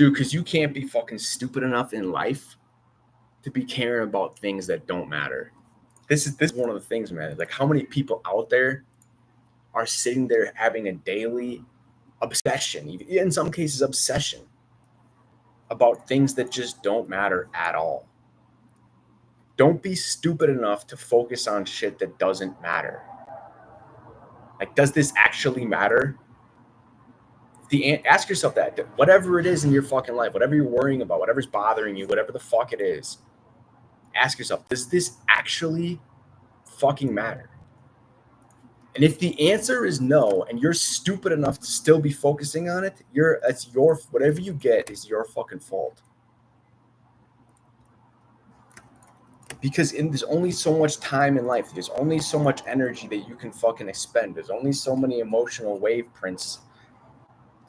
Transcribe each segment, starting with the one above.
Dude, because you can't be fucking stupid enough in life to be caring about things that don't matter. This is one of the things, man. Like, how many people out there are sitting there having a daily obsession, in some cases obsession, about things that just don't matter at all. Don't be stupid enough to focus on shit that doesn't matter. Like, does this actually matter? Ask yourself that. Whatever it is in your fucking life, whatever you're worrying about, whatever's bothering you, whatever the fuck it is, ask yourself, does this actually fucking matter? And if the answer is no, and you're stupid enough to still be focusing on it, it's your, whatever you get is your fucking fault. Because there's only so much time in life. There's only so much energy that you can fucking expend. There's only so many emotional wave prints.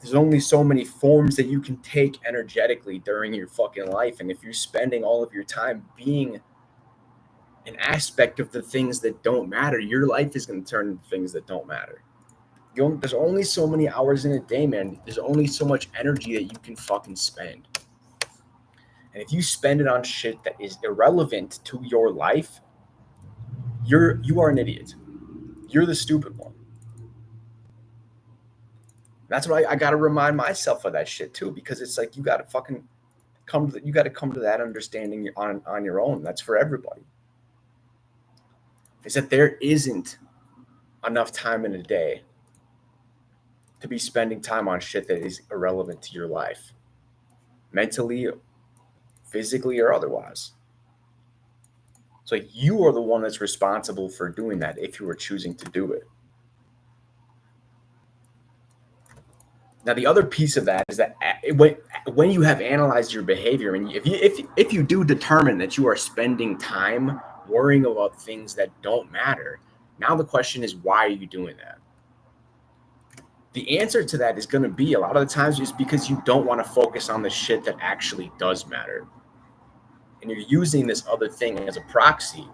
There's only so many forms that you can take energetically during your fucking life. And if you're spending all of your time being an aspect of the things that don't matter, your life is going to turn into things that don't matter. There's only so many hours in a day, man. There's only so much energy that you can fucking spend. And if you spend it on shit that is irrelevant to your life, you are an idiot. You're the stupid one. That's what I got to remind myself of that shit too, because it's like you got to fucking come to that understanding on your own. That's for everybody. Is that there isn't enough time in a day to be spending time on shit that is irrelevant to your life, mentally, physically, or otherwise. So you are the one that's responsible for doing that if you were choosing to do it. Now, the other piece of that is that when you have analyzed your behavior, and if you do determine that you are spending time worrying about things that don't matter, now the question is, why are you doing that? The answer to that is going to be a lot of the times just because you don't want to focus on the shit that actually does matter. And you're using this other thing as a proxy.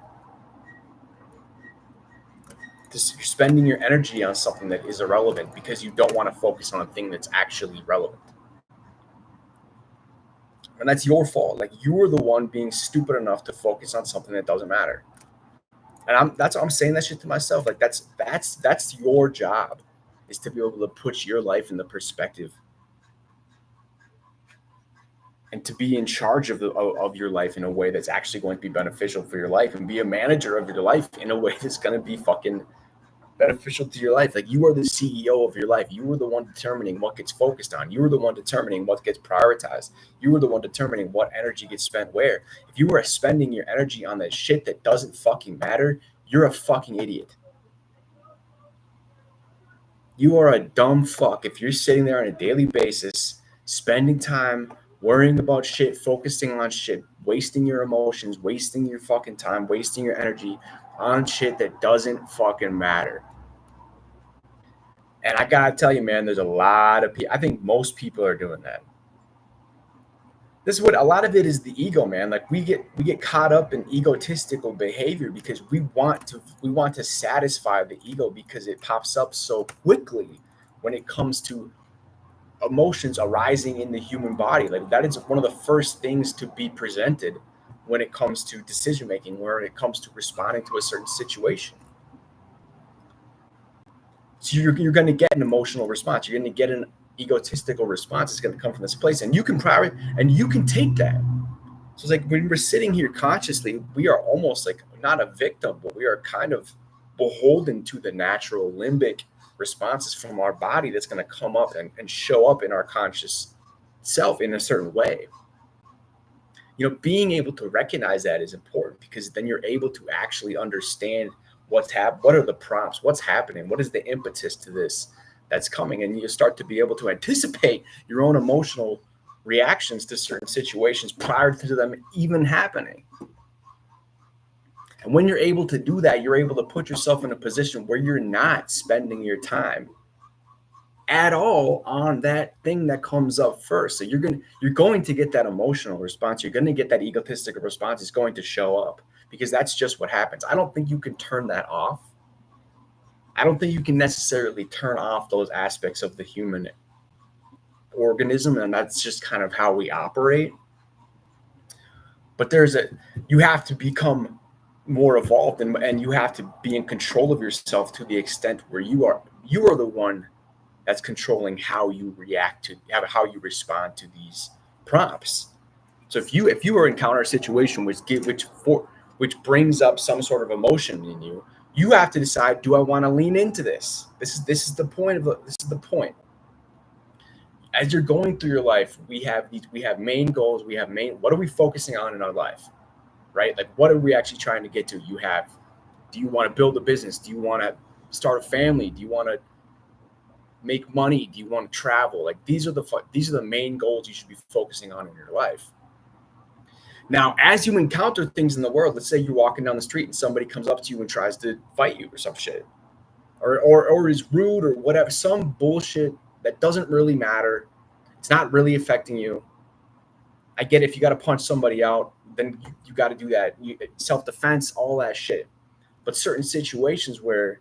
You're spending your energy on something that is irrelevant because you don't want to focus on a thing that's actually relevant. And that's your fault. Like, you are the one being stupid enough to focus on something that doesn't matter. And that's what I'm saying that shit to myself. Like, that's your job, is to be able to put your life in the perspective and to be in charge of your life in a way that's actually going to be beneficial for your life, and be a manager of your life in a way that's going to be fucking beneficial to your life. Like, you are the CEO of your life. You are the one determining what gets focused on. You are the one determining what gets prioritized. You are the one determining what energy gets spent where. If you are spending your energy on that shit that doesn't fucking matter, you're a fucking idiot. You are a dumb fuck if you're sitting there on a daily basis, spending time worrying about shit, focusing on shit, wasting your emotions, wasting your fucking time, wasting your energy on shit that doesn't fucking matter. And I gotta tell you, man, there's a lot of people. I think most people are doing that. This is what a lot of it is, the ego, man. Like, we get caught up in egotistical behavior because we want to satisfy the ego because it pops up so quickly when it comes to emotions arising in the human body. Like, that is one of the first things to be presented when it comes to decision making, where it comes to responding to a certain situation. So you're going to get an emotional response. You're going to get an egotistical response. It's going to come from this place, and you can take that. So it's like, when we're sitting here consciously, we are almost like not a victim, but we are kind of beholden to the natural limbic responses from our body that's going to come up and show up in our conscious self in a certain way. Being able to recognize that is important, because then you're able to actually understand what are the prompts, what's happening, what is the impetus to this that's coming, and you start to be able to anticipate your own emotional reactions to certain situations prior to them even happening. And when you're able to do that, you're able to put yourself in a position where you're not spending your time at all on that thing that comes up first. So you're going to get that emotional response. You're going to get that egotistical response. It's going to show up, because that's just what happens. I don't think you can turn that off. I don't think you can necessarily turn off those aspects of the human organism, and that's just kind of how we operate. But you have to become more evolved, and you have to be in control of yourself to the extent where you are the one that's controlling how you react to, how you respond to these prompts. So if you encounter a situation which brings up some sort of emotion in you, you have to decide: do I want to lean into this? This is the point. As you're going through your life, we have main goals. What are we focusing on in our life, right? Like, what are we actually trying to get to? Do you want to build a business? Do you want to start a family? Do you want to make money? Do you want to travel? Like, these are the main goals you should be focusing on in your life. Now, as you encounter things in the world, let's say you're walking down the street and somebody comes up to you and tries to fight you or some shit, or is rude or whatever, some bullshit that doesn't really matter. It's not really affecting you. I get it. If you got to punch somebody out, then you got to do that. Self-defense, all that shit. But certain situations where,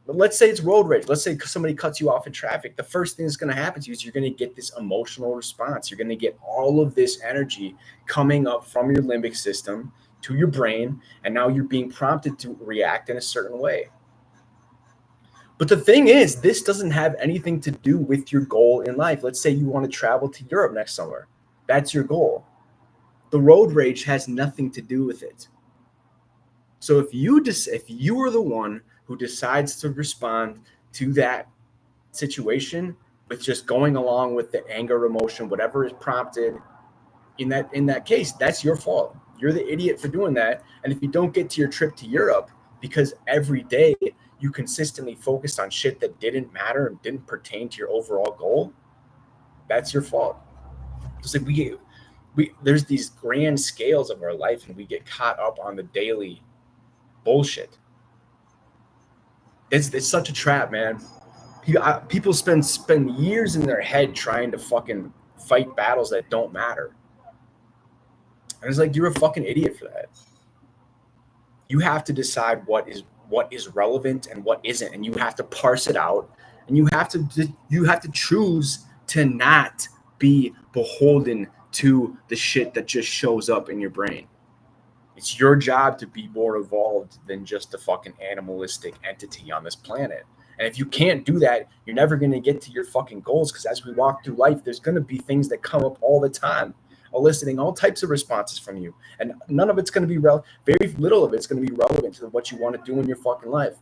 let's say it's road rage. Let's say somebody cuts you off in traffic. The first thing that's going to happen to you is you're going to get this emotional response. You're going to get all of this energy coming up from your limbic system to your brain, and now you're being prompted to react in a certain way. But the thing is, this doesn't have anything to do with your goal in life. Let's say you want to travel to Europe next summer. That's your goal. The road rage has nothing to do with it. So if you are the one who decides to respond to that situation with just going along with the anger emotion, whatever is prompted in that case, that's your fault. You're the idiot for doing that. And if you don't get to your trip to Europe because every day you consistently focused on shit that didn't matter and didn't pertain to your overall goal, that's your fault. It's like there's these grand scales of our life, and we get caught up on the daily bullshit. It's such a trap, man. People spend years in their head trying to fucking fight battles that don't matter. And it's like, you're a fucking idiot for that. You have to decide what is relevant and what isn't, and you have to parse it out, and you have to choose to not be beholden to the shit that just shows up in your brain. It's your job to be more evolved than just a fucking animalistic entity on this planet. And if you can't do that, you're never going to get to your fucking goals, because as we walk through life, there's going to be things that come up all the time, eliciting all types of responses from you. And none of it's going to be very little of it's going to be relevant to what you want to do in your fucking life.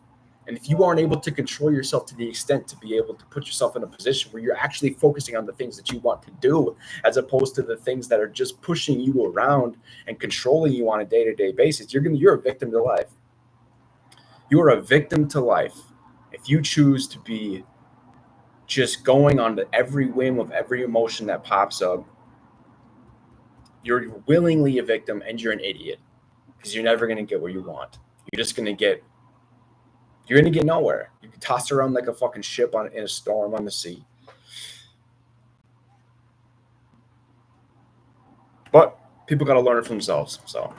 And if you aren't able to control yourself to the extent to be able to put yourself in a position where you're actually focusing on the things that you want to do, as opposed to the things that are just pushing you around and controlling you on a day-to-day basis, you're a victim to life. You are a victim to life if you choose to be just going on to every whim of every emotion that pops up. You're willingly a victim, and you're an idiot, because you're never going to get where you want. You're going to get nowhere. You can toss around like a fucking ship in a storm on the sea. But people got to learn it for themselves. So